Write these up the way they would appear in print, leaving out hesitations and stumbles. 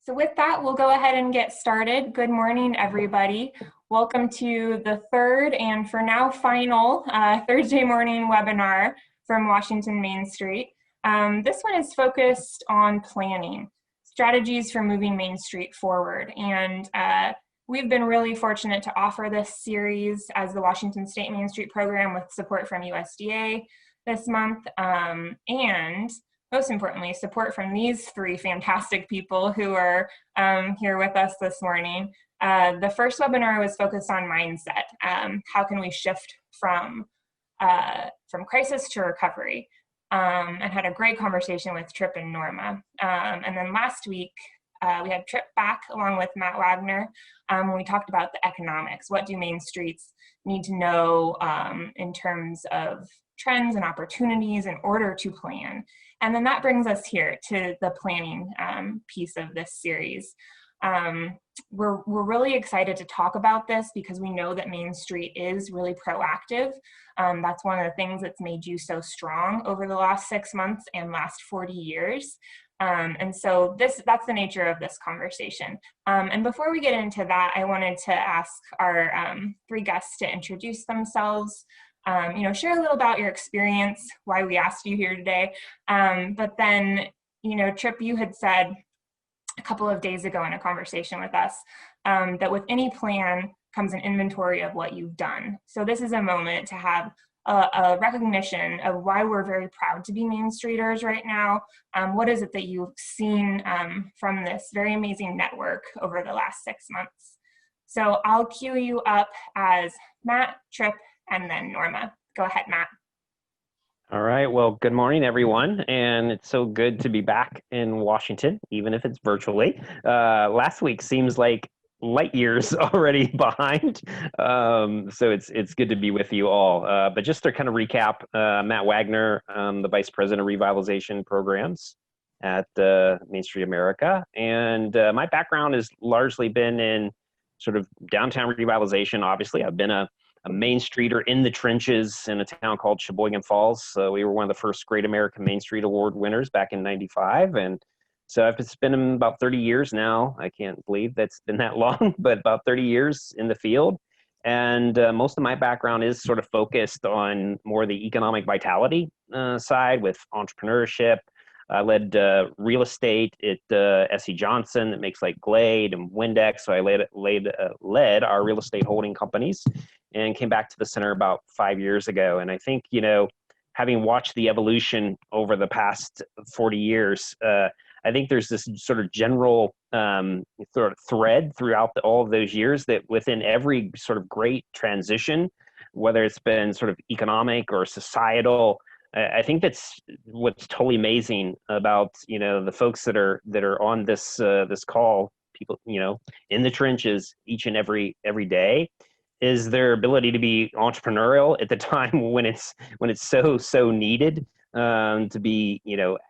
So with that, we'll go ahead and get started. Good morning, everybody. Welcome to the third and for now final Thursday morning webinar from Washington Main Street. This one is focused on planning, strategies for moving Main Street forward. And we've been really fortunate to offer this series as the Washington State Main Street Program with support from USDA this month. And most importantly, support from these three fantastic people who are here with us this morning. The first webinar was focused on mindset. How can we shift from crisis to recovery? And had a great conversation with Tripp and Norma. And then last week, we had Tripp back along with Matt Wagner. We talked about the economics. What do Main Streets need to know in terms of trends and opportunities in order to plan? And then that brings us here to the planning piece of this series. We're really excited to talk about this because we know that Main Street is really proactive. That's one of the things that's made you so strong over the last 6 months and last 40 years. And so that's the nature of this conversation. And before we get into that, I wanted to ask our three guests to introduce themselves, share a little about your experience, why we asked you here today. But then, Tripp, you had said a couple of days ago in a conversation with us that with any plan comes an inventory of what you've done. So this is a moment to have a recognition of why we're very proud to be Main Streeters right now. What is it that you've seen from this very amazing network over the last 6 months? So I'll cue you up as Matt, Tripp, and then Norma. Go ahead, Matt. All right, well, good morning, everyone. And it's so good to be back in Washington, even if it's virtually. Last week seems like light years already behind. So it's good to be with you all. But just to kind of recap, Matt Wagner, the Vice President of Revitalization Programs at Main Street America. And my background has largely been in sort of downtown revitalization. Obviously, I've been a Main Streeter in the trenches in a town called Sheboygan Falls. We were one of the first Great American Main Street Award winners back in '95. And so it's been about 30 years now. I can't believe that's been that long, but about 30 years in the field. And most of my background is sort of focused on more the economic vitality side with entrepreneurship. I led real estate at S.C. Johnson that makes like Glade and Windex. So I led our real estate holding companies and came back to the center about 5 years ago. And I think, having watched the evolution over the past 40 years, I think there's this sort of general sort of thread throughout all of those years that within every sort of great transition, whether it's been sort of economic or societal, I think that's what's totally amazing about the folks that are on this call, people in the trenches each and every day, is their ability to be entrepreneurial at the time when it's so needed, to be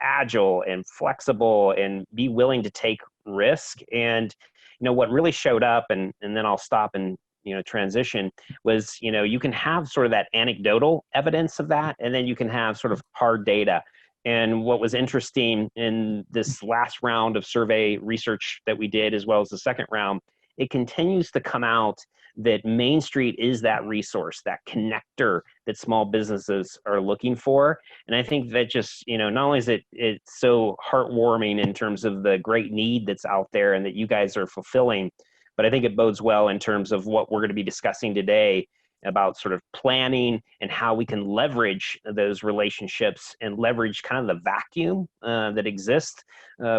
agile and flexible and be willing to take risk. And what really showed up, and then I'll stop and transition, was you can have sort of that anecdotal evidence of that, and then you can have sort of hard data. And what was interesting in this last round of survey research that we did, as well as the second round, it continues to come out that Main Street is that resource, that connector that small businesses are looking for. And I think that just, not only is it's so heartwarming in terms of the great need that's out there and that you guys are fulfilling, but I think it bodes well in terms of what we're going to be discussing today about sort of planning and how we can leverage those relationships and leverage kind of the vacuum that exists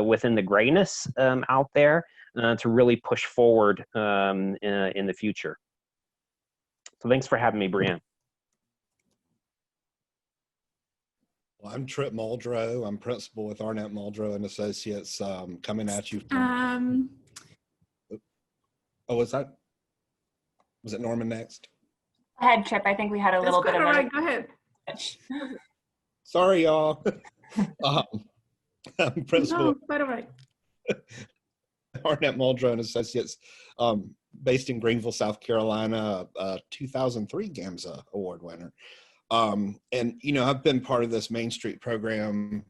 within the grayness out there to really push forward in the future. So thanks for having me, Brianne. Well, I'm Tripp Muldrow. I'm principal with Arnett Muldrow and Associates, coming at you. Oh, was it Norman next? Go ahead, Tripp. I think we had a little bit of right. Go ahead. Sorry, y'all. I'm principal. No, by the way. Arnett Muldrow and Associates, based in Greenville, South Carolina, 2003 GAMSA Award winner. And, I've been part of this Main Street program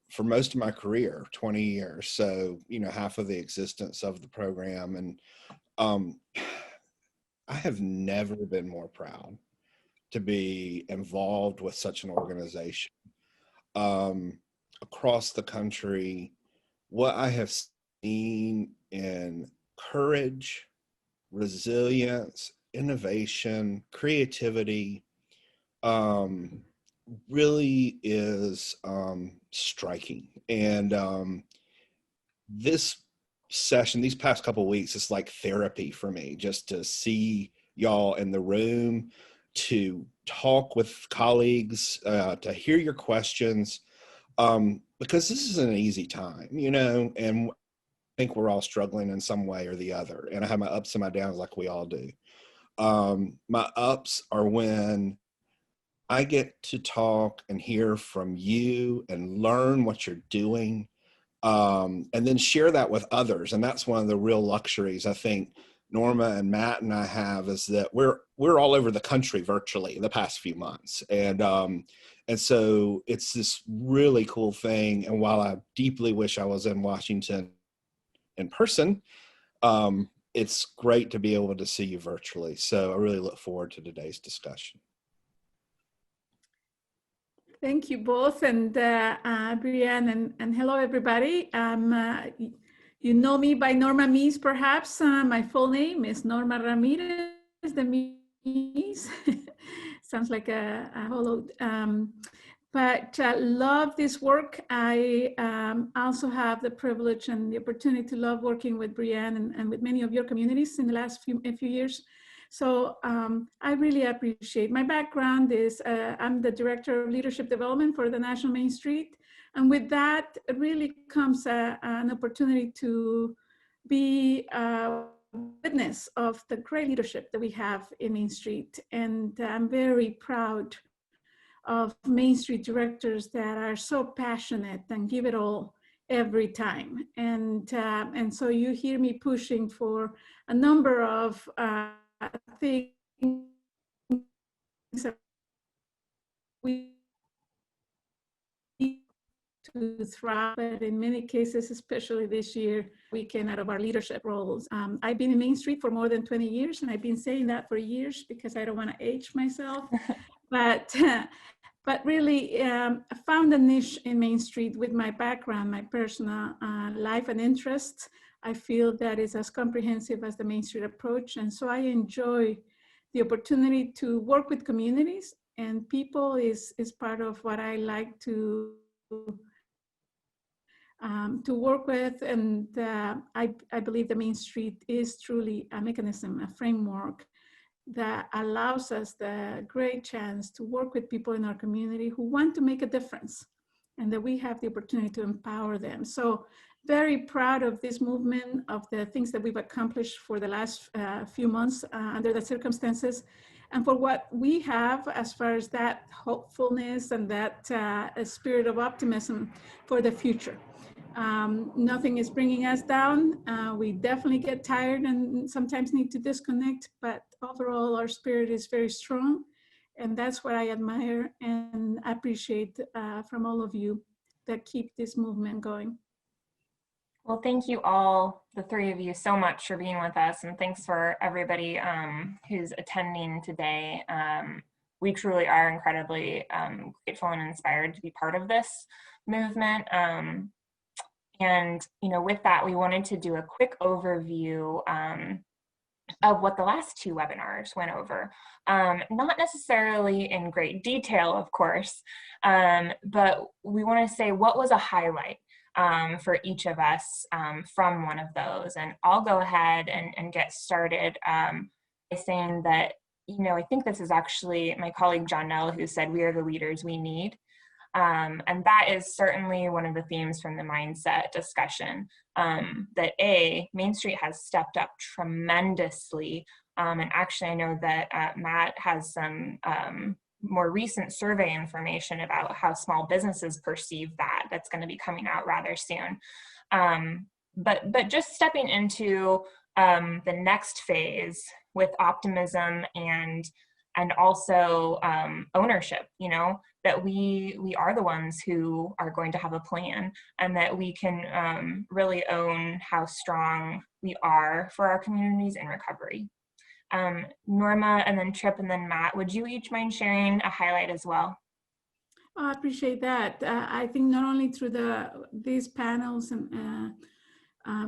for most of my career, 20 years. So, half of the existence of the program. And I have never been more proud to be involved with such an organization. Across the country, what I have seen in courage, resilience, innovation, creativity, really is striking. And this session, these past couple of weeks, is like therapy for me, just to see y'all in the room, to talk with colleagues, to hear your questions, because this is an easy time, and I think we're all struggling in some way or the other. And I have my ups and my downs like we all do. My ups are when I get to talk and hear from you and learn what you're doing, and then share that with others. And that's one of the real luxuries I think Norma and Matt and I have, is that we're all over the country virtually the past few months. And so it's this really cool thing. And while I deeply wish I was in Washington in person, it's great to be able to see you virtually. So I really look forward to today's discussion. Thank you both, and Brianne, and hello everybody. You know me by Norma Mies, perhaps. My full name is Norma Ramirez de Mies. Sounds like a hollow. But love this work. I also have the privilege and the opportunity to love working with Brianne and with many of your communities in the last few years. So I really appreciate. My background is I'm the Director of Leadership Development for the National Main Street. And with that, it really comes an opportunity to be a witness of the great leadership that we have in Main Street. And I'm very proud of Main Street directors that are so passionate and give it all every time. And so you hear me pushing for a number of things that we need to thrive, but in many cases, especially this year, we came out of our leadership roles. I've been in Main Street for more than 20 years, and I've been saying that for years because I don't want to age myself. But really, I found a niche in Main Street with my background, my personal life and interests. I feel that is as comprehensive as the Main Street approach. And so I enjoy the opportunity to work with communities, and people is part of what I like to work with. And I believe the Main Street is truly a mechanism, a framework that allows us the great chance to work with people in our community who want to make a difference, and that we have the opportunity to empower them. So very proud of this movement, of the things that we've accomplished for the last few months under the circumstances, and for what we have as far as that hopefulness and that spirit of optimism for the future. Nothing is bringing us down. We definitely get tired and sometimes need to disconnect, but overall our spirit is very strong. And that's what I admire and appreciate from all of you that keep this movement going. Well, thank you all, the three of you, so much for being with us. And thanks for everybody who's attending today. We truly are incredibly grateful and inspired to be part of this movement. And with that, we wanted to do a quick overview of what the last two webinars went over. Not necessarily in great detail, of course, but we want to say what was a highlight for each of us from one of those. And I'll go ahead and get started by saying that, I think this is actually my colleague John Nell who said, "We are the leaders we need." And that is certainly one of the themes from the mindset discussion, that Main Street has stepped up tremendously. And actually, I know that Matt has some more recent survey information about how small businesses perceive that. That's going to be coming out rather soon. But just stepping into the next phase with optimism and also ownership, that we are the ones who are going to have a plan, and that we can really own how strong we are for our communities in recovery. Norma, and then Trip, and then Matt, would you each mind sharing a highlight as well? I appreciate that. I think not only through these panels and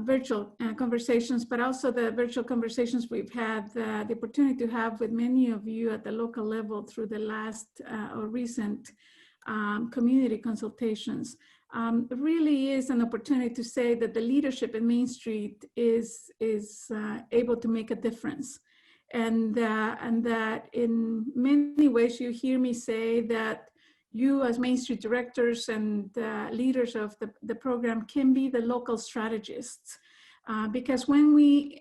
virtual conversations, but also the virtual conversations we've had the opportunity to have with many of you at the local level through the last or recent community consultations. It really is an opportunity to say that the leadership in Main Street is able to make a difference. And that in many ways you hear me say that you as Main Street directors and leaders of the program can be the local strategists. Because when we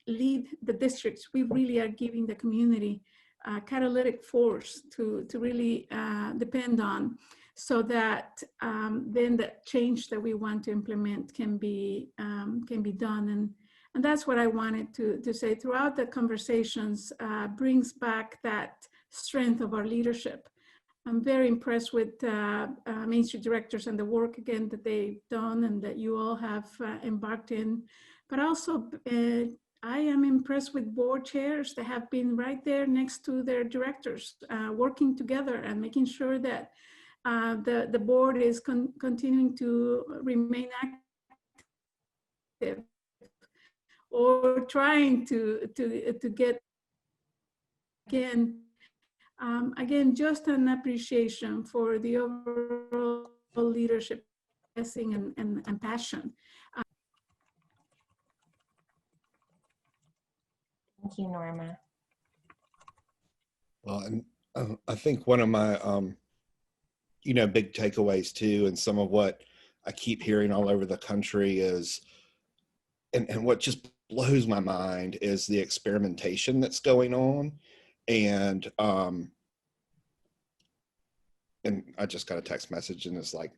lead the districts, we really are giving the community a catalytic force to really depend on, so that then the change that we want to implement can be done. And that's what I wanted to say throughout the conversations, brings back that strength of our leadership. I'm very impressed with Main Street directors and the work again that they've done and that you all have embarked in. But also, I am impressed with board chairs that have been right there next to their directors, working together and making sure that the board is continuing to remain active, or trying to get again, just an appreciation for the overall leadership, blessing, and passion. Thank you, Norma. Well, and I think one of my, big takeaways too, and some of what I keep hearing all over the country is, and what just blows my mind is the experimentation that's going on. And I just got a text message and it's like,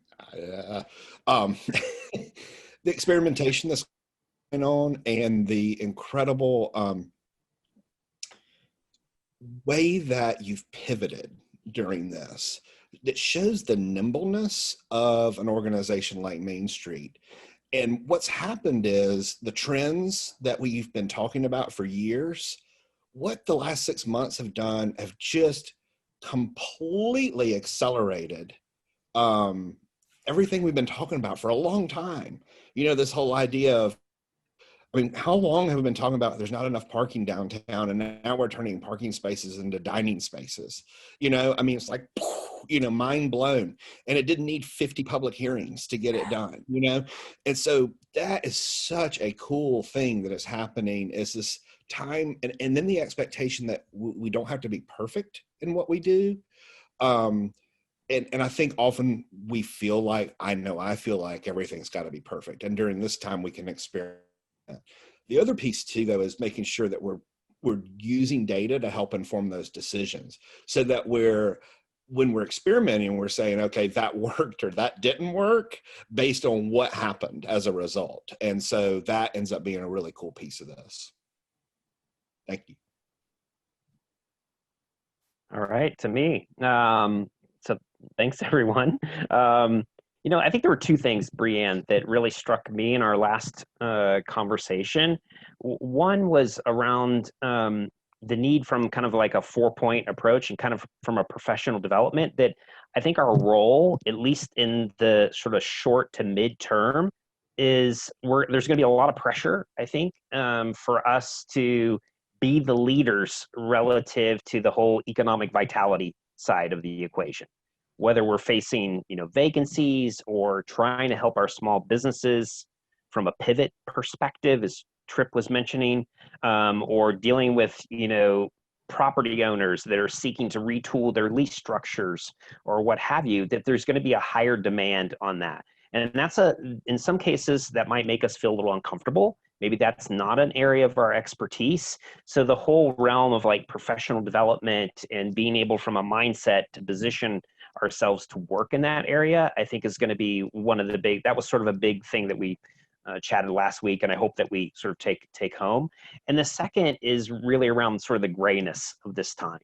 the experimentation that's going on and the incredible way that you've pivoted during this, that shows the nimbleness of an organization like Main Street. And what's happened is the trends that we've been talking about for years, what the last 6 months have done have just completely accelerated everything we've been talking about for a long time. This whole idea of, how long have we been talking about there's not enough parking downtown, and now we're turning parking spaces into dining spaces? It's like, mind blown. And it didn't need 50 public hearings to get it done, And so that is such a cool thing that is happening, is this time, and then the expectation that we don't have to be perfect in what we do. And I think often we feel like, I feel like everything's got to be perfect. And during this time we can experiment. The other piece too, though, is making sure that we're using data to help inform those decisions, so that when we're experimenting, we're saying, okay, that worked or that didn't work based on what happened as a result. And so that ends up being a really cool piece of this. Thank you. All right, to me. So thanks, everyone. I think there were two things, Brianne, that really struck me in our last conversation. One was around the need from kind of like a 4-point approach and kind of from a professional development, that I think our role, at least in the sort of short to mid-term, is there's going to be a lot of pressure, I think, for us to be the leaders relative to the whole economic vitality side of the equation. Whether we're facing, vacancies, or trying to help our small businesses from a pivot perspective, as Trip was mentioning, or dealing with, property owners that are seeking to retool their lease structures or what have you, that there's going to be a higher demand on that. And that's in some cases that might make us feel a little uncomfortable. Maybe that's not an area of our expertise. So the whole realm of like professional development and being able from a mindset to position ourselves to work in that area, I think is going to be one of the that was sort of a big thing that we chatted last week, and I hope that we sort of take home. And the second is really around sort of the grayness of this time.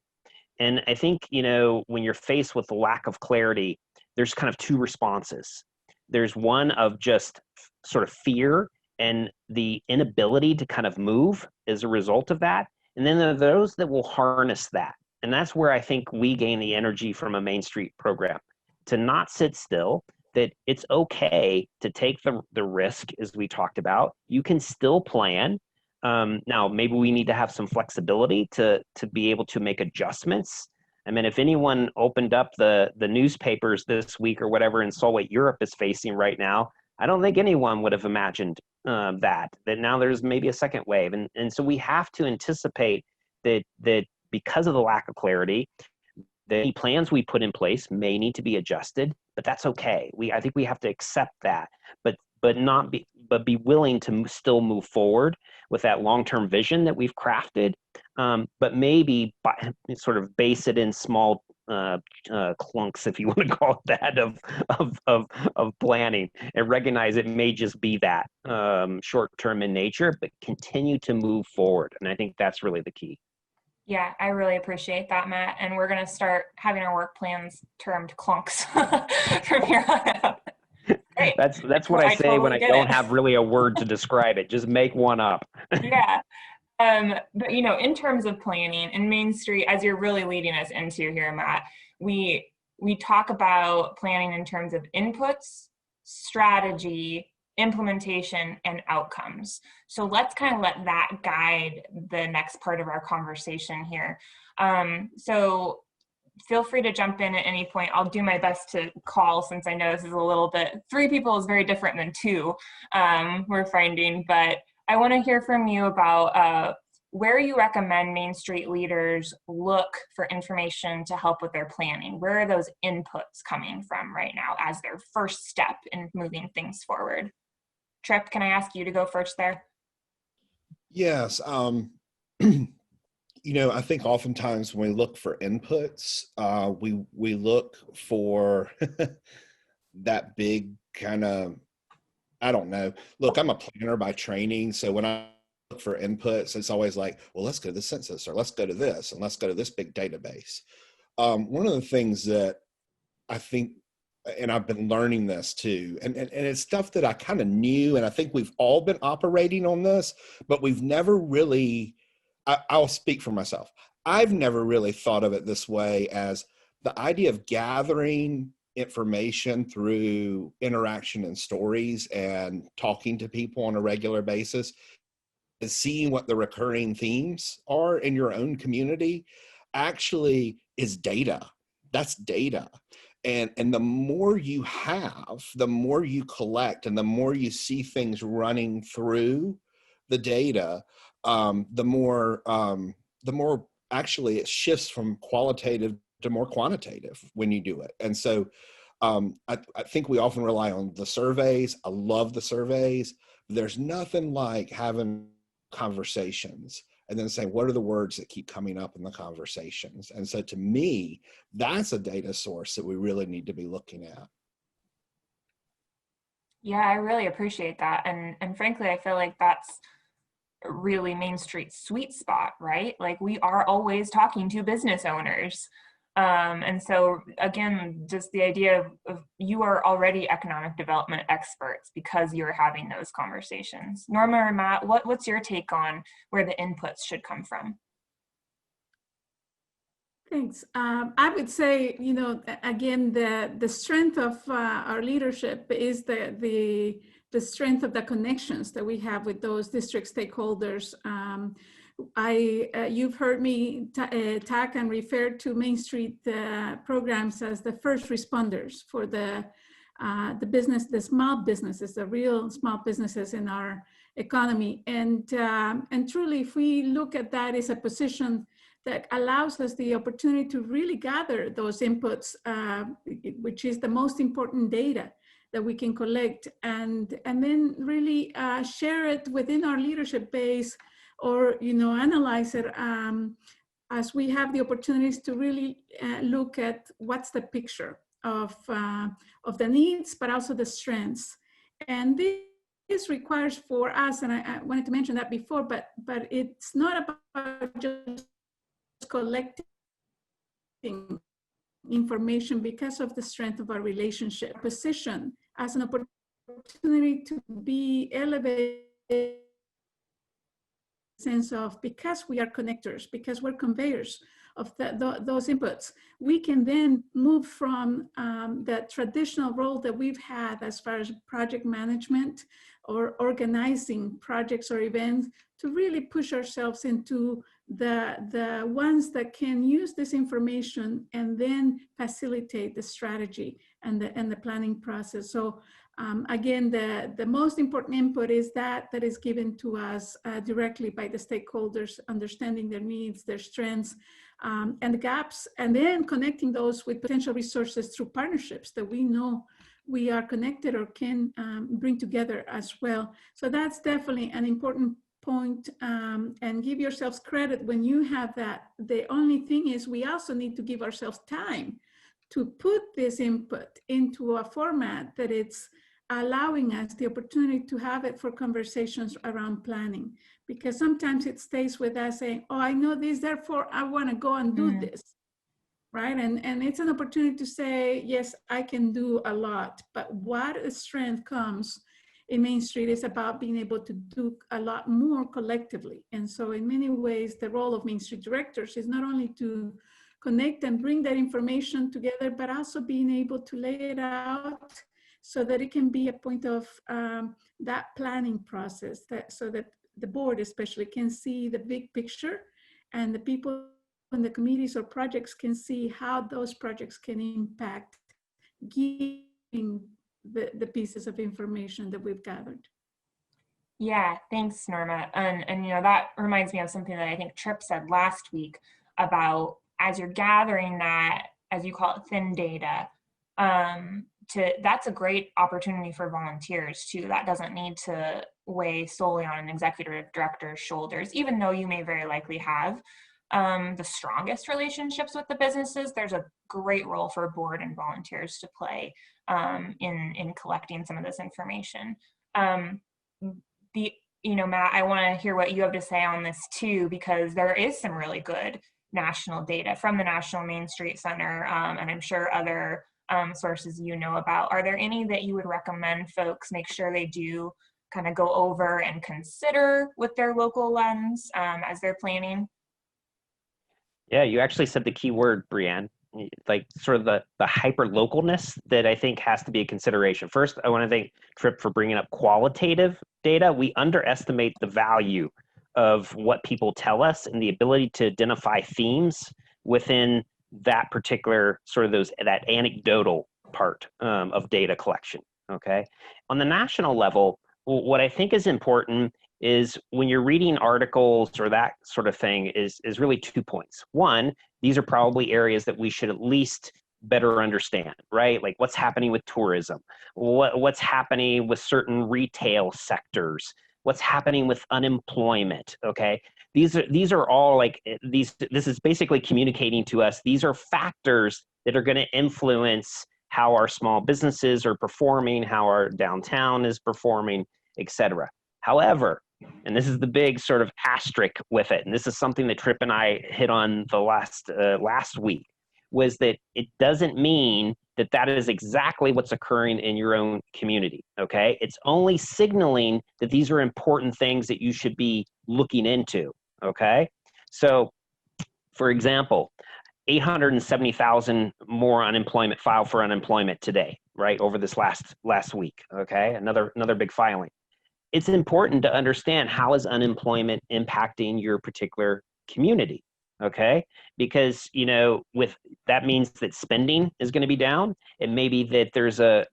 And I think, you know, when you're faced with the lack of clarity, there's kind of two responses. There's one of just sort of fear and the inability to kind of move as a result of that. And then there are those that will harness that. And that's where I think we gain the energy from a Main Street program, to not sit still, that it's okay to take the risk, as we talked about. You can still plan. Now, maybe we need to have some flexibility to be able to make adjustments. I mean, if anyone opened up the newspapers this week or whatever and saw what Europe is facing right now, I don't think anyone would have imagined that now there's maybe a second wave. And so we have to anticipate that because of the lack of clarity, the plans we put in place may need to be adjusted, but that's okay. I think we have to accept that, but be willing to still move forward with that long-term vision that we've crafted, but maybe sort of base it in small clunks, if you want to call it that, of planning, and recognize it may just be that short-term in nature, but continue to move forward. And I think that's really the key. Yeah, I really appreciate that, Matt. And we're going to start having our work plans termed clunks from here on out. Great. That's what I say when I don't have really a word to describe it. Just make one up. Yeah. But, you know, in terms of planning and Main Street, as you're really leading us into here, Matt, we talk about planning in terms of inputs, strategy, implementation, and outcomes. So let's kind of let that guide the next part of our conversation here. So feel free to jump in at any point. I'll do my best to call, since I know this is a little bit, 3 people is very different than 2, we're finding, but I want to hear from you about where you recommend Main Street leaders look for information to help with their planning. Where are those inputs coming from right now as their first step in moving things forward? Trip, can I ask you to go first there? Yes. You know, I think oftentimes when we look for inputs, we look for that big kind of, I don't know. Look, I'm a planner by training, so when I look for inputs, it's always like, well, let's go to the census, or let's go to this, and let's go to this big database. One of the things that I think, and I've been learning this too, and it's stuff that I kind of knew, and I think we've all been operating on this, but we've never really, I'll speak for myself. I've never really thought of it this way, as the idea of gathering information through interaction and stories and talking to people on a regular basis, and seeing what the recurring themes are in your own community actually is data. That's data. And the more you have, the more you collect, and the more you see things running through the data, the more actually it shifts from qualitative to more quantitative when you do it. And so I think we often rely on the surveys. I love the surveys. There's nothing like having conversations and then saying, what are the words that keep coming up in the conversations? And so to me, that's a data source that we really need to be looking at. Yeah, I really appreciate that. And frankly, I feel like that's really Main Street's sweet spot, right? Like, we are always talking to business owners. And so again, just the idea of you are already economic development experts because you're having those conversations. Norma or Matt, what's your take on where the inputs should come from? Thanks. I would say, you know, again, the strength of our leadership is the strength of the connections that we have with those district stakeholders. You've heard me talk and refer to Main Street programs as the first responders for the business, the small businesses, the real small businesses in our economy. And truly, if we look at that as a position that allows us the opportunity to really gather those inputs, which is the most important data that we can collect, and then really share it within our leadership base, or, you know, analyze it as we have the opportunities to really look at what's the picture of the needs, but also the strengths. And this requires for us, and I wanted to mention that before, but it's not about just collecting information because of the strength of our relationship, position as an opportunity to be elevated, sense of, because we are connectors, because we're conveyors of those inputs, we can then move from the traditional role that we've had as far as project management or organizing projects or events to really push ourselves into the ones that can use this information and then facilitate the strategy and the planning process. So again, the most important input is that is given to us directly by the stakeholders, understanding their needs, their strengths, and the gaps, and then connecting those with potential resources through partnerships that we know we are connected or can bring together as well. So that's definitely an important point, and give yourselves credit when you have that. The only thing is we also need to give ourselves time to put this input into a format that it's allowing us the opportunity to have it for conversations around planning, because sometimes it stays with us saying, oh, I know this, therefore I want to go and do this, right? And it's an opportunity to say, yes, I can do a lot, but what strength comes in Main Street is about being able to do a lot more collectively. And so in many ways, the role of Main Street directors is not only to connect and bring that information together, but also being able to lay it out so that it can be a point of that planning process, so that the board especially can see the big picture, and the people in the committees or projects can see how those projects can impact giving the pieces of information that we've gathered. Yeah, thanks, Norma. And you know, that reminds me of something that I think Tripp said last week about, as you're gathering that, as you call it, thin data, that's a great opportunity for volunteers too. That doesn't need to weigh solely on an executive director's shoulders, even though you may very likely have the strongest relationships with the businesses. There's a great role for board and volunteers to play in collecting some of this information. You know, Matt, I want to hear what you have to say on this too, because there is some really good national data from the National Main Street Center, and I'm sure other sources you know about. Are there any that you would recommend folks make sure they do kind of go over and consider with their local lens as they're planning? Yeah, you actually said the key word, Brianne, like sort of the hyper-localness that I think has to be a consideration. First, I want to thank Tripp for bringing up qualitative data. We underestimate the value of what people tell us and the ability to identify themes within that particular sort of that anecdotal part of data collection, okay? On the national level, what I think is important is when you're reading articles or that sort of thing is really 2 points. One, these are probably areas that we should at least better understand, right? Like what's happening with tourism, what's happening with certain retail sectors, what's happening with unemployment, okay? These are all like, this is basically communicating to us, these are factors that are gonna influence how our small businesses are performing, how our downtown is performing, et cetera. However, and this is the big sort of asterisk with it, and this is something that Tripp and I hit on the last week, was that it doesn't mean that that is exactly what's occurring in your own community, okay? It's only signaling that these are important things that you should be looking into, okay? So, for example, 870,000 more unemployment filed for unemployment today, right, over this last week, okay? Another big filing. It's important to understand how is unemployment impacting your particular community, okay? Because, you know, that means that spending is going to be down. It may be that there's a,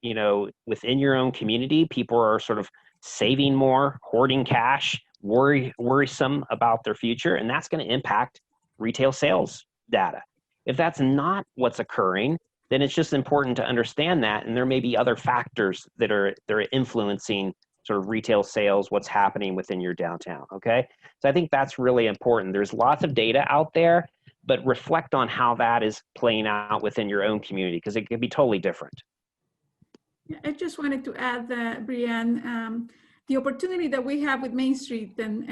you know, within your own community, people are sort of saving more, hoarding cash, worrisome about their future, and that's going to impact retail sales data. If that's not what's occurring, then it's just important to understand that, and there may be other factors that are influencing sort of retail sales, what's happening within your downtown, okay? So I think that's really important. There's lots of data out there, but reflect on how that is playing out within your own community, because it could be totally different. I just wanted to add that, Brianne, the opportunity that we have with Main Street and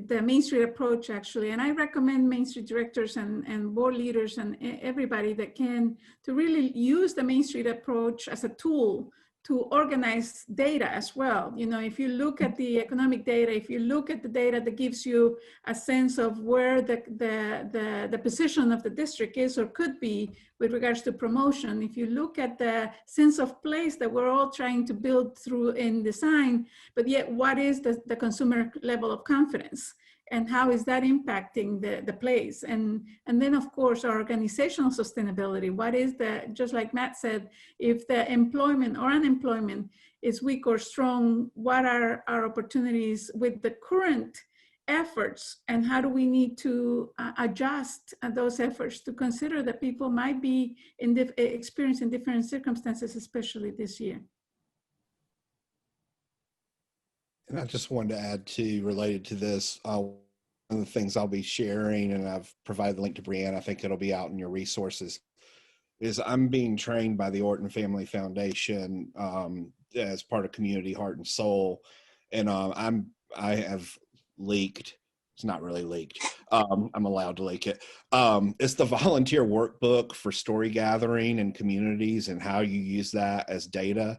the Main Street approach, actually. And I recommend Main Street directors and board leaders and everybody that can to really use the Main Street approach as a tool to organize data as well. You know, if you look at the economic data, if you look at the data that gives you a sense of where the position of the district is or could be with regards to promotion, if you look at the sense of place that we're all trying to build through in design, but yet what is the consumer level of confidence? And how is that impacting the place? And then, of course, our organizational sustainability. What is just like Matt said, if the employment or unemployment is weak or strong, what are our opportunities with the current efforts? And how do we need to adjust those efforts to consider that people might be experiencing different circumstances, especially this year? And I just wanted to add to, related to this, one of the things I'll be sharing, and I've provided the link to Brianne, I think it'll be out in your resources, is I'm being trained by the Orton Family Foundation as part of Community Heart and Soul. And I have leaked, it's not really leaked, I'm allowed to leak it. It's the volunteer workbook for story gathering in communities and how you use that as data.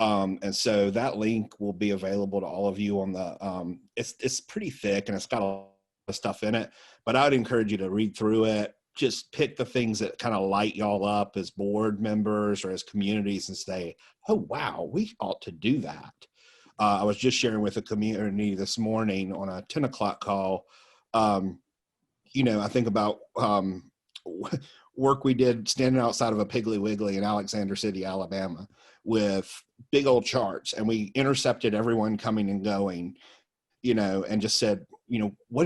And so that link will be available to all of you on the, it's pretty thick and it's got a lot of stuff in it, but I would encourage you to read through it. Just pick the things that kind of light y'all up as board members or as communities and say, oh, wow, we ought to do that. I was just sharing with a community this morning on a 10 o'clock call. You know, I think about work we did standing outside of a Piggly Wiggly in Alexander City, Alabama, with big old charts, and we intercepted everyone coming and going, you know, and just said, you know, what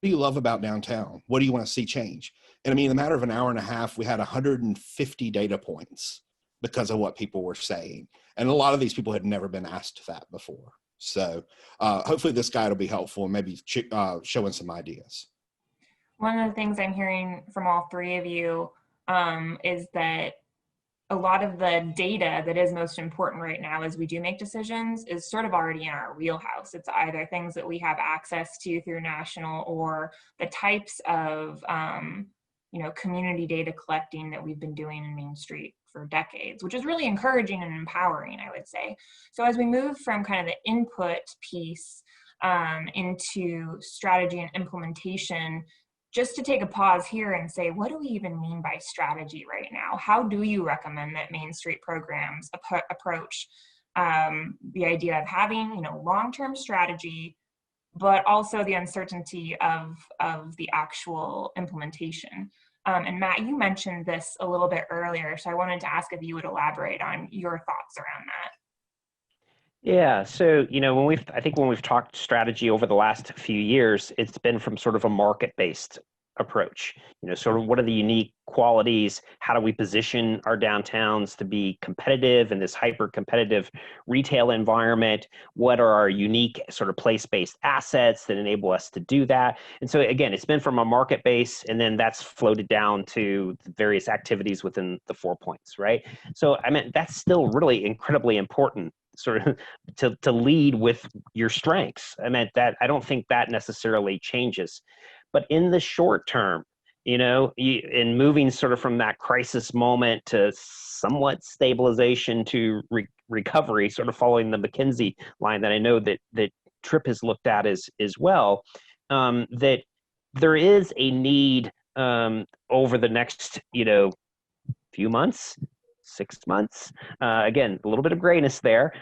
do you love about downtown? What do you want to see change? And I mean, in a matter of an hour and a half, we had 150 data points because of what people were saying. And a lot of these people had never been asked that before. So hopefully this guide will be helpful and maybe showing some ideas. One of the things I'm hearing from all three of you is that a lot of the data that is most important right now as we do make decisions is sort of already in our wheelhouse. It's either things that we have access to through national or the types of you know, community data collecting that we've been doing in Main Street for decades, which is really encouraging and empowering, I would say. So as we move from kind of the input piece into strategy and implementation, just to take a pause here and say, what do we even mean by strategy right now? How do you recommend that Main Street programs approach the idea of having, you know, long-term strategy, but also the uncertainty of the actual implementation? And Matt, you mentioned this a little bit earlier, so I wanted to ask if you would elaborate on your thoughts around that. Yeah, so, you know, I think when we've talked strategy over the last few years, it's been from sort of a market-based approach. You know, sort of what are the unique qualities? How do we position our downtowns to be competitive in this hyper-competitive retail environment? What are our unique sort of place-based assets that enable us to do that? And so again, it's been from a market base, and then that's floated down to the various activities within the 4 points, right? So I mean, that's still really incredibly important, sort of to lead with your strengths. I meant that I don't think that necessarily changes. But in the short term, you know, in moving sort of from that crisis moment to somewhat stabilization to recovery, sort of following the McKinsey line that I know that Tripp has looked at as well, that there is a need over the next, you know, few months, 6 months, again, a little bit of grayness there,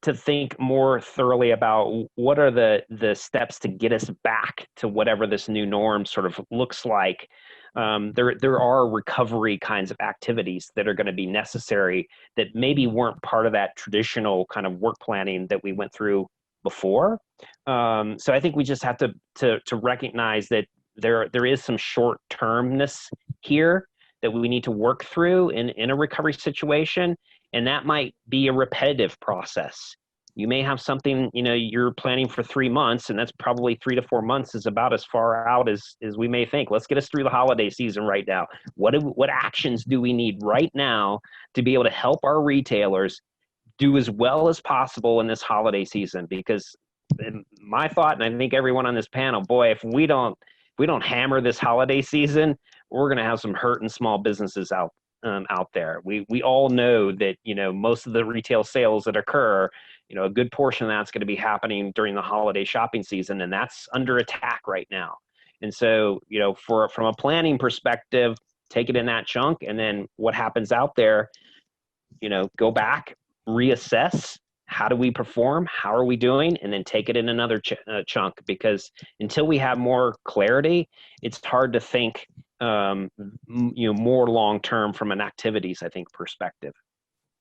to think more thoroughly about what are the steps to get us back to whatever this new norm sort of looks like. There are recovery kinds of activities that are going to be necessary that maybe weren't part of that traditional kind of work planning that we went through before. So I think we just have to recognize that there is some short-termness here that we need to work through in a recovery situation. And that might be a repetitive process. You may have something, you know, you're planning for 3 months, and that's probably 3 to 4 months is about as far out as we may think. Let's get us through the holiday season right now. What actions do we need right now to be able to help our retailers do as well as possible in this holiday season, because my thought, and I think everyone on this panel, boy, if we don't hammer this holiday season, we're going to have some hurting small businesses out there. We all know that, you know, most of the retail sales that occur, you know, a good portion of that's going to be happening during the holiday shopping season, and that's under attack right now. And so, you know, from a planning perspective, take it in that chunk, and then what happens out there, you know, go back, reassess. How do we perform? How are we doing? And then take it in another chunk, because until we have more clarity, it's hard to think, you know, more long-term from an activities, I think, perspective.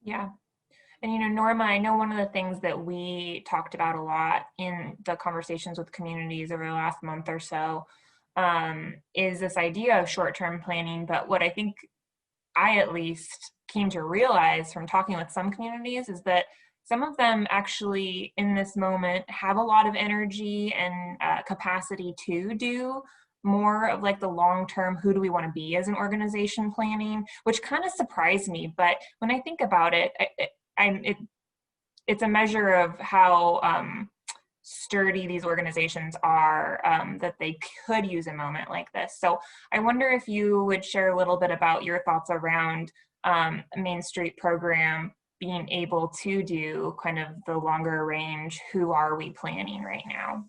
Yeah. And, you know, Norma, I know one of the things that we talked about a lot in the conversations with communities over the last month or so is this idea of short-term planning. But what I think I at least came to realize from talking with some communities is that some of them actually in this moment have a lot of energy and capacity to do more of like the long-term, who do we want to be as an organization planning, which kind of surprised me. But when I think about it, it's a measure of how sturdy these organizations are, that they could use a moment like this. So I wonder if you would share a little bit about your thoughts around Main Street program being able to do kind of the longer range, who are we planning right now?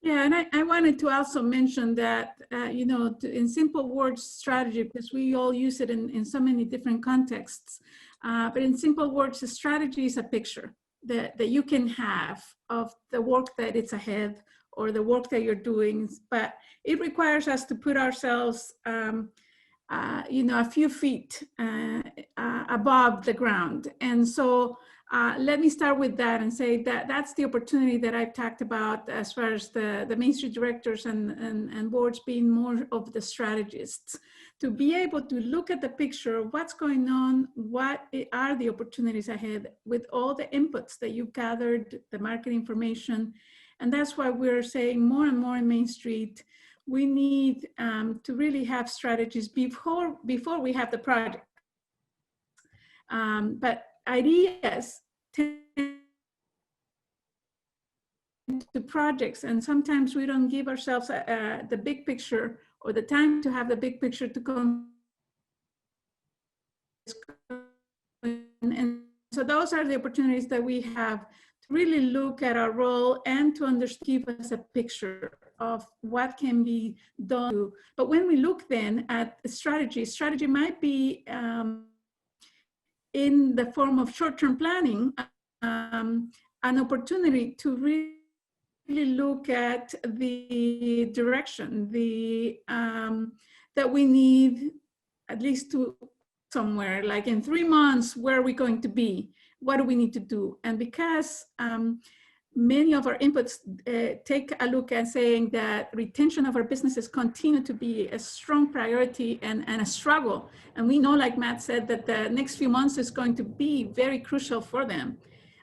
Yeah, and I wanted to also mention that, you know, in simple words, strategy, because we all use it in so many different contexts. But in simple words, a strategy is a picture that you can have of the work that it's ahead or the work that you're doing. But it requires us to put ourselves, you know, a few feet above the ground. And so let me start with that and say that that's the opportunity that I've talked about as far as the Main Street directors and boards being more of the strategists, to be able to look at the picture of what's going on, what are the opportunities ahead with all the inputs that you gathered, the market information. And that's why we're saying more and more in Main Street, we need to really have strategies before we have the project. But ideas tend to projects, and sometimes we don't give ourselves the big picture or the time to have the big picture to come. And so those are the opportunities that we have to really look at our role and to give us a picture of what can be done. But when we look then at strategy might be in the form of short-term planning, an opportunity to really look at the direction, that we need at least to somewhere, like in 3 months, where are we going to be? What do we need to do? And because many of our inputs take a look at saying that retention of our businesses continue to be a strong priority and a struggle. And we know, like Matt said, that the next few months is going to be very crucial for them.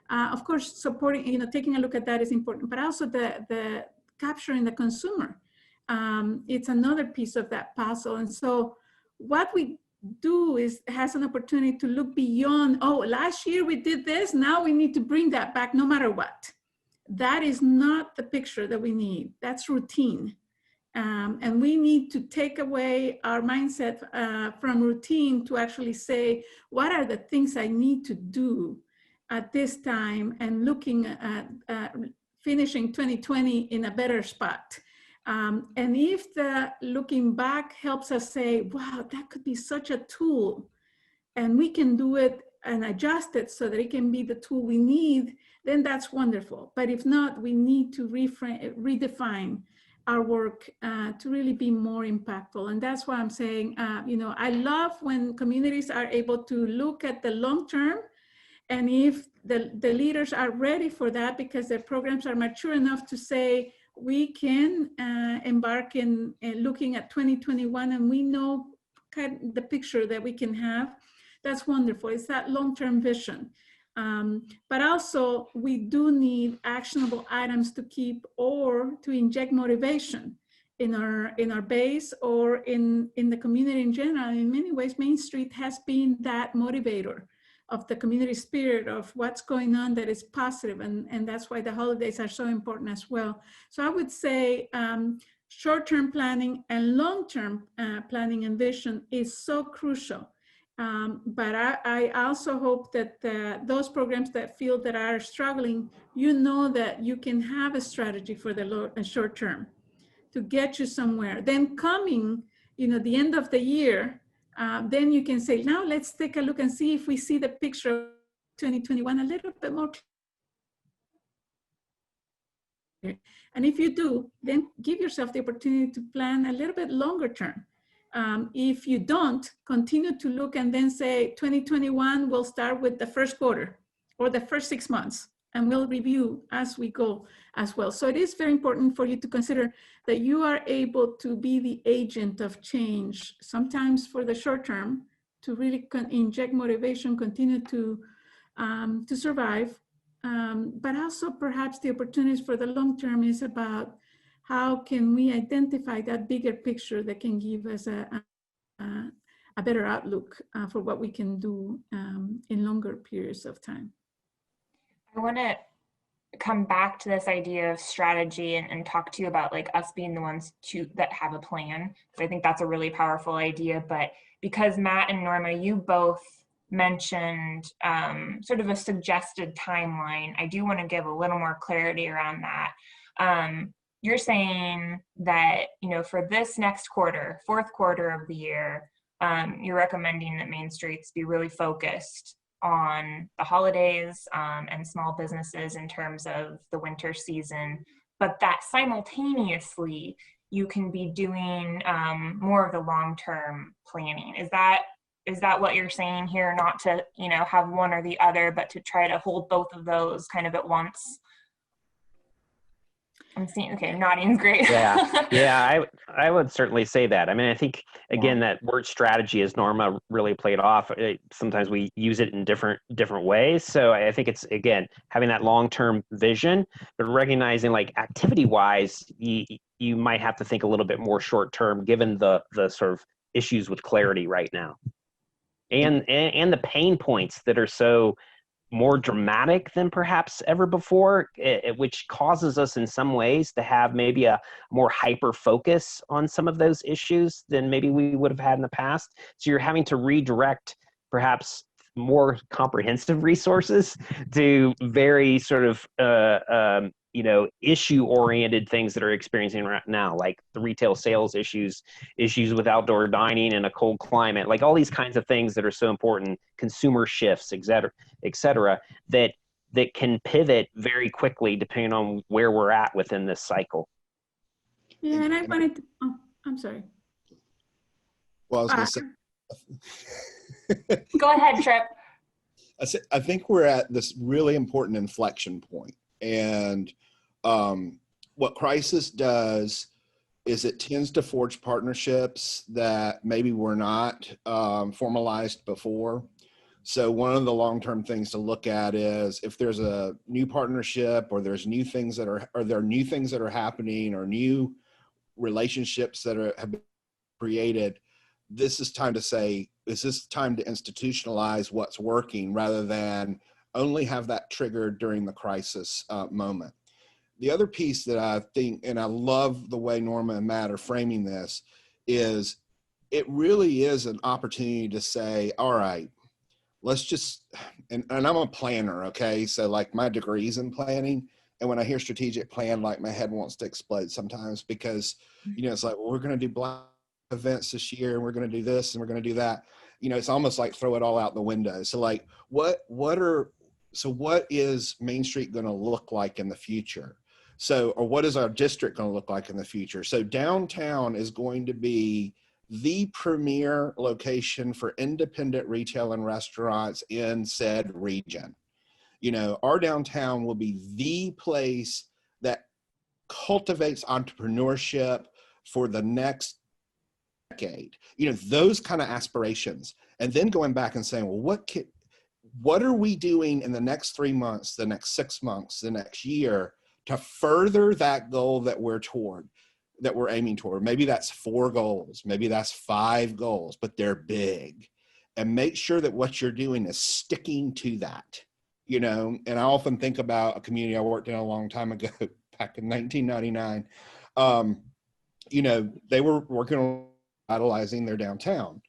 Of course, supporting, you know, taking a look at that is important, but also the capturing the consumer. It's another piece of that puzzle. And so what we do has an opportunity to look beyond, oh, last year we did this, now we need to bring that back no matter what. That is not the picture that we need. That's routine. And we need to take away our mindset from routine to actually say, what are the things I need to do at this time, and looking at finishing 2020 in a better spot. And if the looking back helps us say, wow, that could be such a tool, and we can do it and adjust it so that it can be the tool we need, then that's wonderful. But if not, we need to redefine our work to really be more impactful. And that's why I'm saying, you know, I love when communities are able to look at the long term, and if the leaders are ready for that, because their programs are mature enough to say, we can embark in looking at 2021, and we know kind of the picture that we can have. That's wonderful. It's that long-term vision. But also, we do need actionable items to keep or to inject motivation in our base or in the community in general. In many ways, Main Street has been that motivator of the community spirit of what's going on that is positive, and that's why the holidays are so important as well. So I would say short-term planning and long-term planning and vision is so crucial. But I also hope that those programs that feel that are struggling, you know that you can have a strategy for the short term to get you somewhere. Then coming, the end of the year, then you can say, now let's take a look and see if we see the picture of 2021 a little bit more clear. And if you do, then give yourself the opportunity to plan a little bit longer term. If you don't, continue to look and then say 2021 will start with the first quarter or the first 6 months, and we'll review as we go as well. So it is very important for you to consider that you are able to be the agent of change, sometimes for the short term, to really inject motivation, continue to survive. But also perhaps the opportunities for the long term is about how can we identify that bigger picture that can give us a better outlook for what we can do in longer periods of time. I want to come back to this idea of strategy and talk to you about like us being the ones that have a plan. So I think that's a really powerful idea. But because Matt and Norma, you both mentioned sort of a suggested timeline, I do want to give a little more clarity around that. You're saying that, for this next quarter, fourth quarter of the year, you're recommending that Main Streets be really focused on the holidays and small businesses in terms of the winter season, but that simultaneously you can be doing more of the long-term planning. Is that what you're saying here? Not to, have one or the other, but to try to hold both of those kind of at once? I'm seeing, okay, nodding's great. Yeah, I would certainly say that. I mean, I think, again, that word strategy, as Norma really played off, sometimes we use it in different ways. So I think it's, again, having that long-term vision, but recognizing like activity-wise, you might have to think a little bit more short-term given the sort of issues with clarity right now. And the pain points that are so more dramatic than perhaps ever before, which causes us in some ways to have maybe a more hyper focus on some of those issues than maybe we would have had in the past. So you're having to redirect perhaps more comprehensive resources to very sort of issue-oriented things that are experiencing right now, like the retail sales issues with outdoor dining in a cold climate, like all these kinds of things that are so important, consumer shifts, et cetera, that can pivot very quickly depending on where we're at within this cycle. Yeah, and I wanted to, I'm sorry. Well, I was going to say. Go ahead, Trip. I think we're at this really important inflection point. And what Crisis does is it tends to forge partnerships that maybe were not formalized before. So one of the long-term things to look at is if there's a new partnership or there's new things that are happening or new relationships that have been created, this is time to say, is this time to institutionalize what's working rather than only have that triggered during the crisis moment. The other piece that I think, and I love the way Norma and Matt are framing this, is it really is an opportunity to say, all right, let's just, and I'm a planner, okay? So like my degree's in planning. And when I hear strategic plan, like my head wants to explode sometimes because, it's like, well, we're going to do Black events this year and we're going to do this and we're going to do that. It's almost like throw it all out the window. So like, what is Main Street going to look like in the future? So, or what is our district going to look like in the future? So downtown is going to be the premier location for independent retail and restaurants in said region. Our downtown will be the place that cultivates entrepreneurship for the next decade. Those kind of aspirations. And then going back and saying, well, what are we doing in the next 3 months, the next 6 months, the next year to further that goal that we're aiming toward? Maybe that's 4 goals, maybe that's 5 goals, but they're big. and make sure that what you're doing is sticking to that, you know. And I often think about a community I worked in a long time ago, back in 1999. You know, they were working on revitalizing their downtown.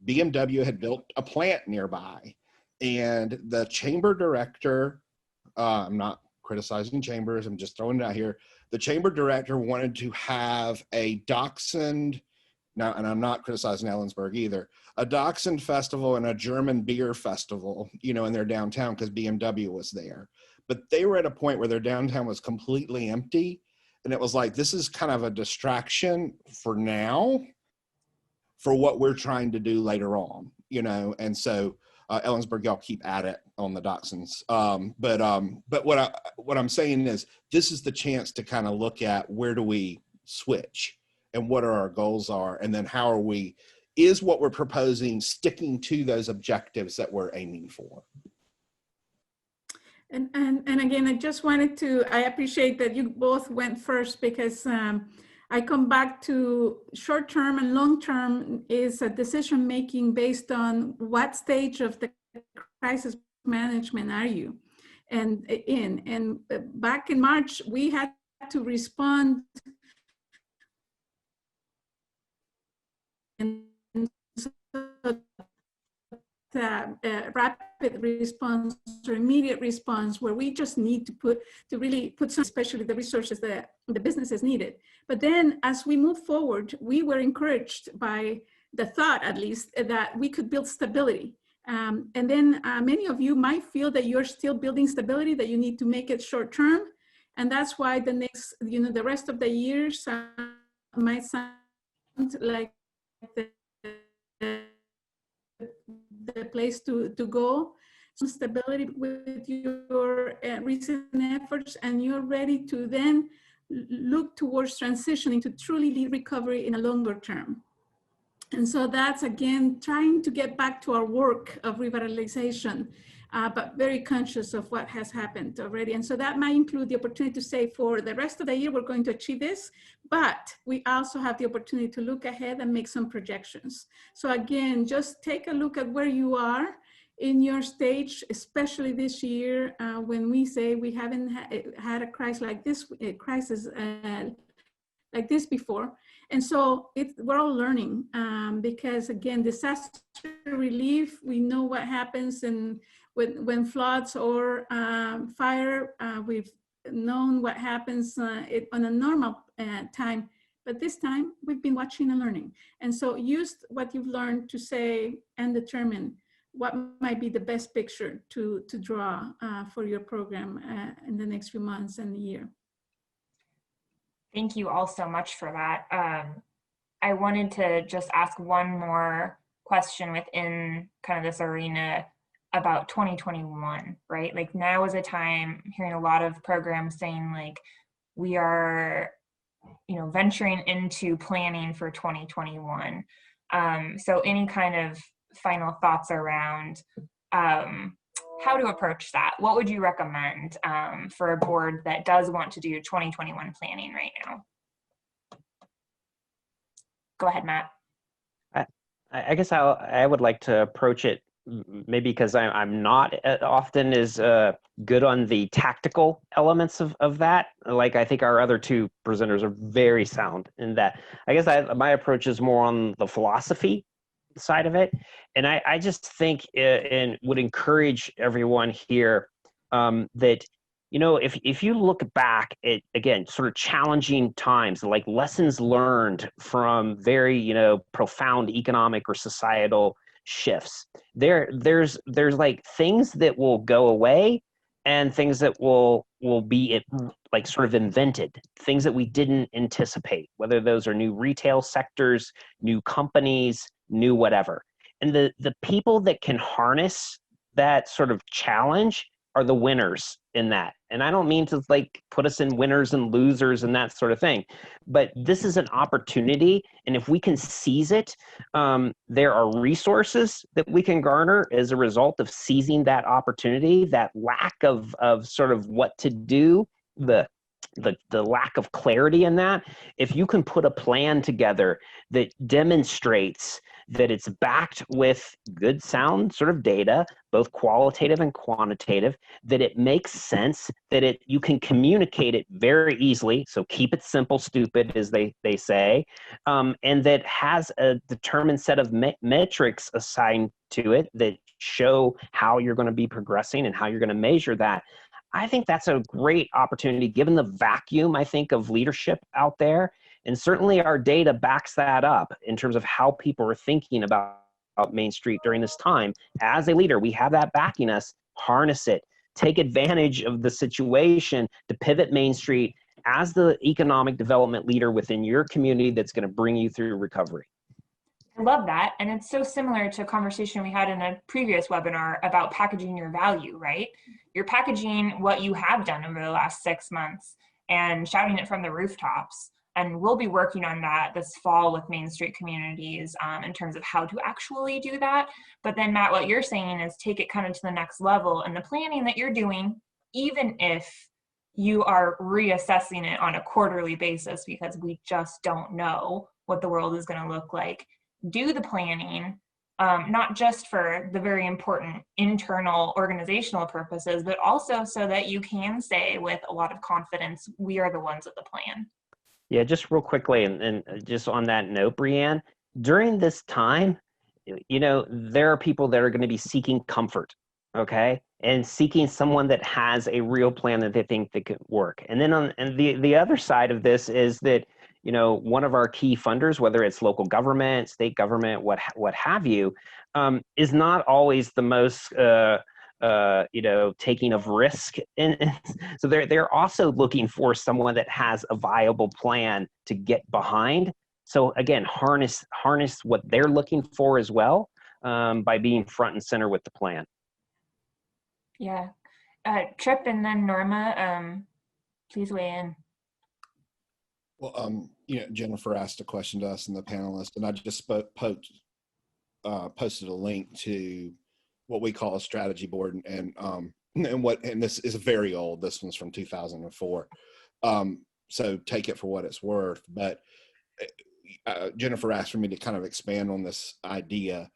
BMW had built a plant nearby, and the chamber director, I'm not criticizing chambers, I'm just throwing it out here. The chamber director wanted to have a Dachshund, now, and I'm not criticizing Ellensburg either, a Dachshund festival and a German beer festival, you know, in their downtown because BMW was there. But they were at a point where their downtown was completely empty. And it was like, this is kind of a distraction for now for what we're trying to do later on, you know? And so Ellensburg, y'all keep at it on the Dachshunds. But what I'm saying is this is the chance to kind of look at where do we switch and what our goals are. And then how are we, is what we're proposing sticking to those objectives that we're aiming for? And again, I just wanted to, I appreciate that you both went first because I come back to short-term and long-term is a decision-making based on what stage of the crisis management are you in. And back in March, we had to respond and rapid response or immediate response where we just need to really put some, especially the resources that the businesses needed. But then as we move forward, we were encouraged by the thought, at least, that we could build stability. And then many of you might feel that you're still building stability, that you need to make it short term. And that's why the next, you know, the rest of the years might sound like the place to go. Some stability with your recent efforts, and you're ready to then look towards transitioning to truly lead recovery in a longer term. And so that's, again, trying to get back to our work of revitalization, but very conscious of what has happened already. And so that might include the opportunity to say for the rest of the year, we're going to achieve this, but we also have the opportunity to look ahead and make some projections. So again, just take a look at where you are in your stage, especially this year, when we say we haven't had a crisis like this, like this before. And so we're all learning because, again, disaster relief, we know what happens and when floods or fire, we've known what happens on a normal time. But this time, we've been watching and learning. And so use what you've learned to say and determine what might be the best picture to draw for your program in the next few months and the year. Thank you all so much for that. I wanted to just ask one more question within kind of this arena about 2021, right? Like now is a time, hearing a lot of programs saying like, we are, you know, venturing into planning for 2021. So any kind of final thoughts around how to approach that? What would you recommend for a board that does want to do 2021 planning right now? Go ahead, Matt. I guess I would like to approach it maybe because I'm not often as good on the tactical elements of that. Like I think our other two presenters are very sound in that. I guess my approach is more on the philosophy side of it. And I just think and would encourage everyone here that, you know, if you look back at, again, sort of challenging times, like lessons learned from very, you know, profound economic or societal shifts, there's like things that will go away and things that will be like sort of invented, things that we didn't anticipate, whether those are new retail sectors, new companies, new whatever. And the people that can harness that sort of challenge are the winners in that. And I don't mean to like put us in winners and losers and that sort of thing, but this is an opportunity. And if we can seize it, there are resources that we can garner as a result of seizing that opportunity. That lack of sort of what to do, the lack of clarity in that, if you can put a plan together that demonstrates that it's backed with good sound sort of data, both qualitative and quantitative, that it makes sense, that you can communicate it very easily. So keep it simple, stupid, as they say, and that has a determined set of metrics assigned to it that show how you're going to be progressing and how you're going to measure that. I think that's a great opportunity, given the vacuum, I think, of leadership out there. And certainly our data backs that up in terms of how people are thinking about Main Street during this time. As a leader, we have that backing us. Harness it. Take advantage of the situation to pivot Main Street as the economic development leader within your community that's going to bring you through recovery. I love that. And it's so similar to a conversation we had in a previous webinar about packaging your value, right? You're packaging what you have done over the last 6 months and shouting it from the rooftops. And we'll be working on that this fall with Main Street communities in terms of how to actually do that. But then, Matt, what you're saying is take it kind of to the next level, and the planning that you're doing, even if you are reassessing it on a quarterly basis because we just don't know what the world is going to look like. Do the planning, not just for the very important internal organizational purposes, but also so that you can say with a lot of confidence, we are the ones with the plan. Yeah, just real quickly, and just on that note, Brianne, during this time, you know, there are people that are going to be seeking comfort, okay? And seeking someone that has a real plan that they think that could work. And then the other side of this is that, you know, one of our key funders, whether it's local government, state government, what have you, is not always the most, you know, taking of risk. And so they're also looking for someone that has a viable plan to get behind. So again, harness what they're looking for as well, by being front and center with the plan. Yeah. Trip and then Norma, please weigh in. Well, you know, Jennifer asked a question to us and the panelists, and I just posted a link to what we call a strategy board, and this is very old. This one's from 2004, so take it for what it's worth. But Jennifer asked for me to kind of expand on this idea,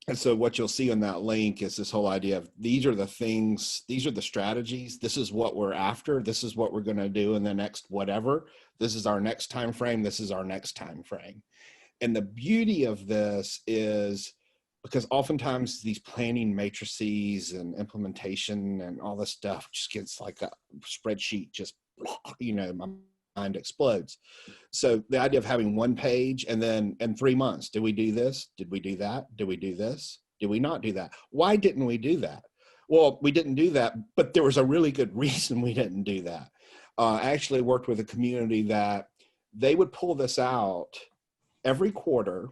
and so what you'll see on that link is this whole idea of these are the things, these are the strategies, this is what we're after, this is what we're going to do in the next whatever, this is our next time frame, this is our next time frame. And the beauty of this is because oftentimes these planning matrices and implementation and all this stuff just gets like a spreadsheet, just, you know, my mind explodes. So the idea of having one page and then in 3 months, did we do this? Did we do that? Did we do this? Did we not do that? Why didn't we do that? Well, we didn't do that, but there was a really good reason we didn't do that. I actually worked with a community that they would pull this out every quarter,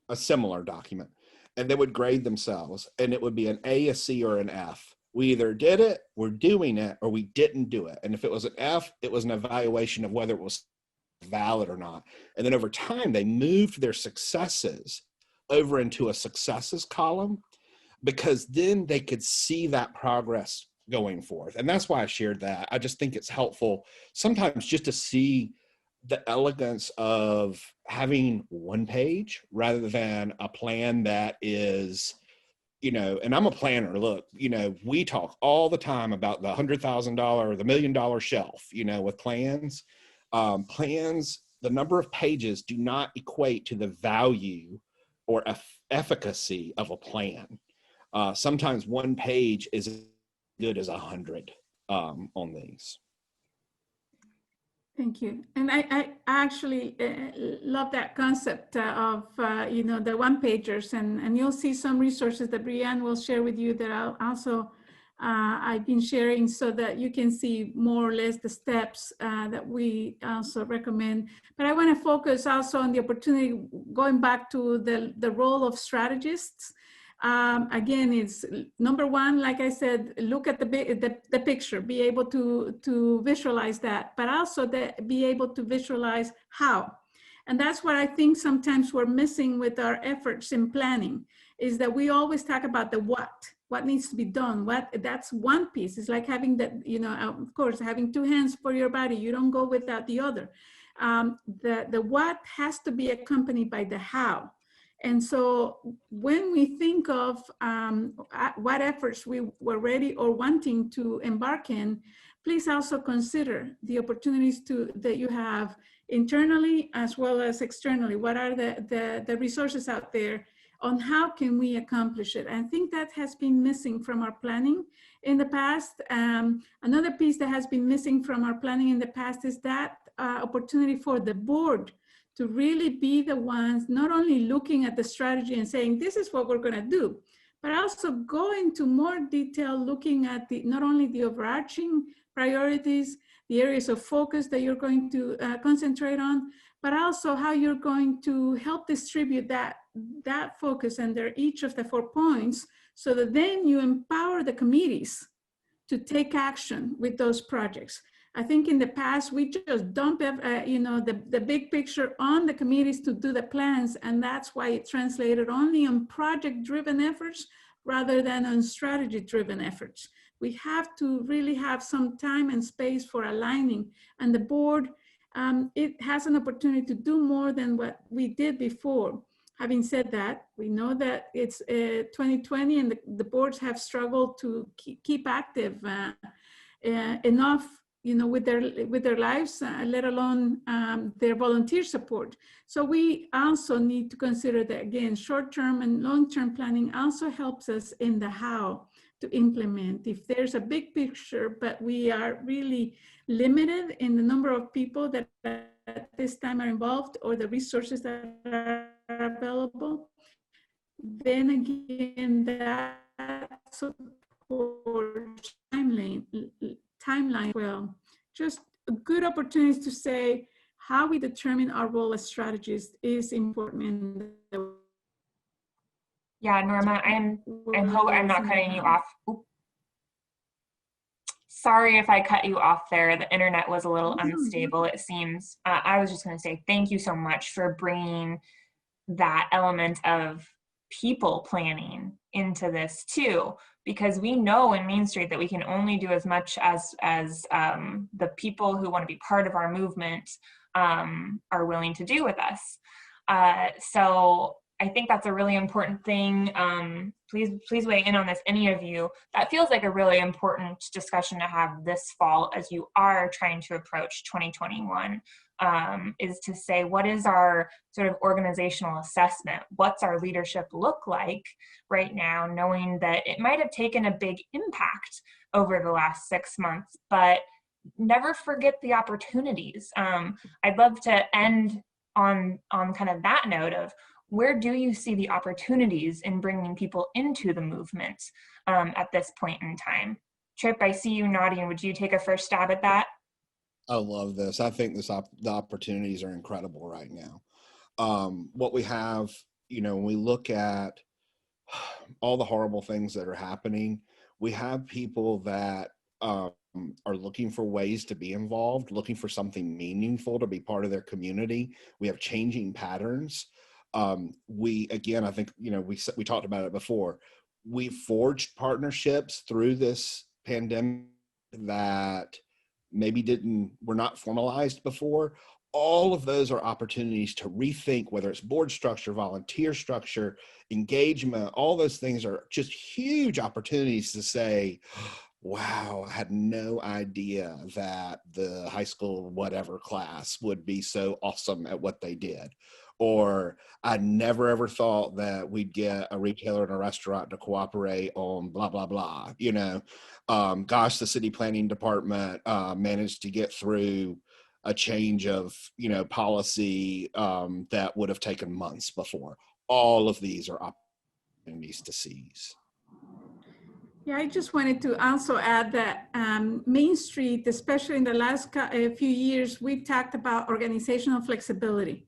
a similar document, and they would grade themselves, and it would be an A, a C, or an F. We either did it, we're doing it, or we didn't do it. And if it was an F, it was an evaluation of whether it was valid or not. And then over time, they moved their successes over into a successes column, because then they could see that progress going forth. And that's why I shared that. I just think it's helpful sometimes just to see the elegance of having one page rather than a plan that is, you know, and I'm a planner. Look, you know, we talk all the time about the $100,000 or the $1 million shelf, you know, with plans. Plans, the number of pages do not equate to the value or efficacy of a plan. Sometimes one page is as good as 100 on these. Thank you. And I actually love that concept of, you know, the one-pagers, and you'll see some resources that Brianne will share with you that I'll also, I've been sharing so that you can see more or less the steps that we also recommend. But I want to focus also on the opportunity, going back to the role of strategists. Again, it's number one, like I said, look at the picture, be able to visualize that, but also be able to visualize how. And that's what I think sometimes we're missing with our efforts in planning, is that we always talk about the what needs to be done. That's one piece. It's like having that, you know, of course, having two hands for your body. You don't go without the other. The what has to be accompanied by the how. And so when we think of what efforts we were ready or wanting to embark in, please also consider the opportunities that you have internally as well as externally. What are the resources out there on how can we accomplish it? I think that has been missing from our planning in the past. Another piece that has been missing from our planning in the past is that opportunity for the board to really be the ones not only looking at the strategy and saying, this is what we're gonna do, but also go into more detail looking at not only the overarching priorities, the areas of focus that you're going to concentrate on, but also how you're going to help distribute that focus under each of the 4 points, so that then you empower the committees to take action with those projects. I think in the past, we just dump the big picture on the committees to do the plans, and that's why it translated only on project-driven efforts rather than on strategy-driven efforts. We have to really have some time and space for aligning, and the board, it has an opportunity to do more than what we did before. Having said that, we know that it's 2020 and the boards have struggled to keep active enough, with their lives, let alone their volunteer support. So we also need to consider that, again, short-term and long-term planning also helps us in the how to implement. If there's a big picture, but we are really limited in the number of people that at this time are involved or the resources that are available, then again, that supports timeline well. Just a good opportunity to say how we determine our role as strategists is important. Yeah, Norma, I hope I'm not cutting you off. Oop. Sorry if I cut you off there. The internet was a little unstable, it seems. I was just going to say thank you so much for bringing that element of people planning into this too, because we know in Main Street that we can only do as much as the people who want to be part of our movement are willing to do with us. So I think that's a really important thing. Please weigh in on this, any of you. That feels like a really important discussion to have this fall as you are trying to approach 2021, is to say, what is our sort of organizational assessment? What's our leadership look like right now, knowing that it might have taken a big impact over the last 6 months, but never forget the opportunities. I'd love to end on kind of that note of, where do you see the opportunities in bringing people into the movement at this point in time? Trip, I see you nodding. Would you take a first stab at that? I love this. I think the opportunities are incredible right now. What we have, when we look at all the horrible things that are happening, we have people that are looking for ways to be involved, looking for something meaningful to be part of their community. We have changing patterns. I think, we talked about it before. We forged partnerships through this pandemic that maybe were not formalized before. All of those are opportunities to rethink, whether it's board structure, volunteer structure, engagement. All those things are just huge opportunities to say, wow, I had no idea that the high school whatever class would be so awesome at what they did. Or I never ever thought that we'd get a retailer and a restaurant to cooperate on blah, blah, blah. Gosh, the city planning department managed to get through a change of, policy that would have taken months before. All of these are opportunities to seize. Yeah, I just wanted to also add that Main Street, especially in the last few years, we've talked about organizational flexibility.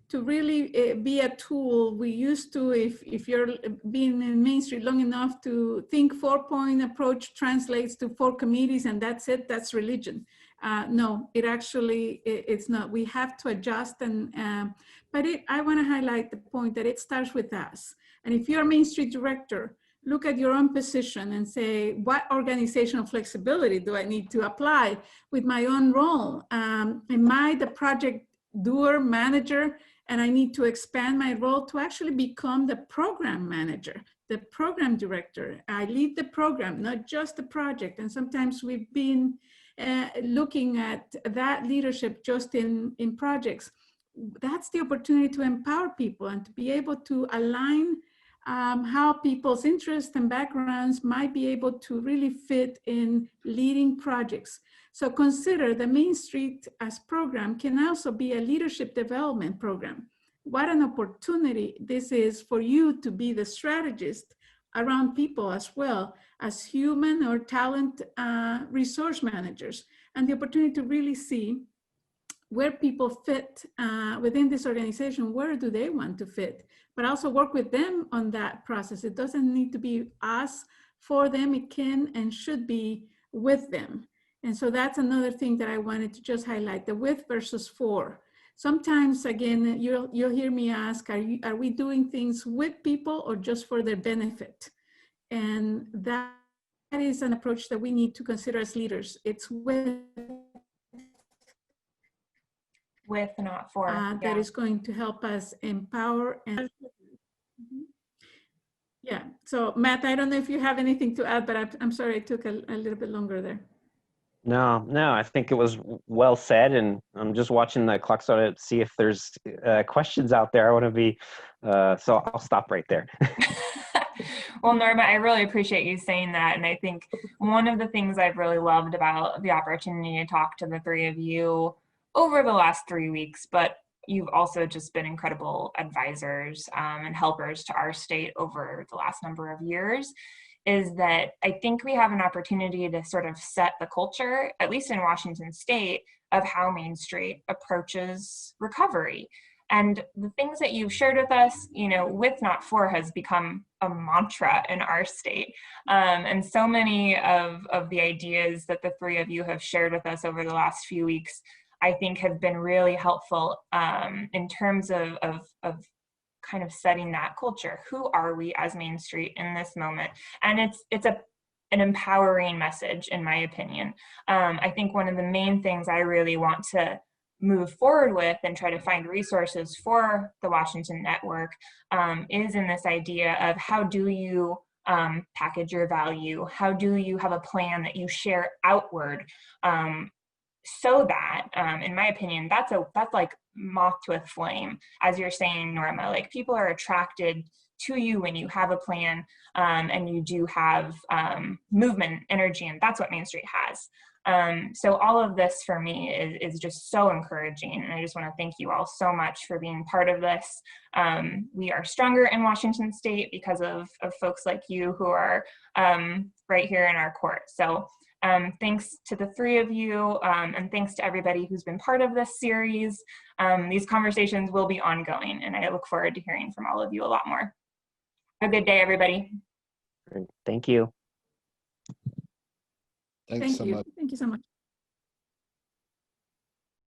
To really be a tool. We used to, if you're being in Main Street long enough, to think 4-point approach translates to 4 committees and that's it, that's religion. No, it's not. We have to adjust, but I want to highlight the point that it starts with us. And if you're a Main Street director, look at your own position and say, what organizational flexibility do I need to apply with my own role? Am I the project doer, manager, and I need to expand my role to actually become the program manager, the program director. I lead the program, not just the project. And sometimes we've been looking at that leadership just in projects. That's the opportunity to empower people and to be able to align how people's interests and backgrounds might be able to really fit in leading projects. So consider the Main Street as program can also be a leadership development program. What an opportunity this is for you to be the strategist around people as well as human or talent resource managers, and the opportunity to really see where people fit within this organization, where do they want to fit, but also work with them on that process. It doesn't need to be us for them, it can and should be with them. And so that's another thing that I wanted to just highlight, the with versus for. Sometimes, again, you'll hear me ask, are we doing things with people or just for their benefit? And that is an approach that we need to consider as leaders. It's with, not for. that is going to help us empower and yeah. So Matt, I don't know if you have anything to add, but I'm sorry I took a little bit longer there. No, I think it was well said, and I'm just watching the clock to see if there's questions out there. I want to be, so I'll stop right there. Well, Norma, I really appreciate you saying that. And I think one of the things I've really loved about the opportunity to talk to the three of you over the last 3 weeks, but you've also just been incredible advisors and helpers to our state over the last number of years, is that I think we have an opportunity to sort of set the culture, at least in Washington State, of how Main Street approaches recovery. And the things that you've shared with us, you know, with not for has become a mantra in our state. And so many of the ideas that the three of you have shared with us over the last few weeks, I think have been really helpful in terms of kind of setting that culture. Who are we as Main Street in this moment? And it's an empowering message, in my opinion. I think one of the main things I really want to move forward with and try to find resources for the Washington Network is in this idea of how do you package your value? How do you have a plan that you share outward? So that, in my opinion, that's like moth to a flame, as you're saying, Norma. Like, people are attracted to you when you have a plan and you do have movement, energy, and that's what Main Street has. So all of this for me is just so encouraging, and I just want to thank you all so much for being part of this. We are stronger in Washington State because of folks like you who are right here in our court. So thanks to the three of you, and thanks to everybody who's been part of this series. These conversations will be ongoing, and I look forward to hearing from all of you a lot more. Have a good day, everybody. Great. Thank you. Thanks so much. Thank you so much.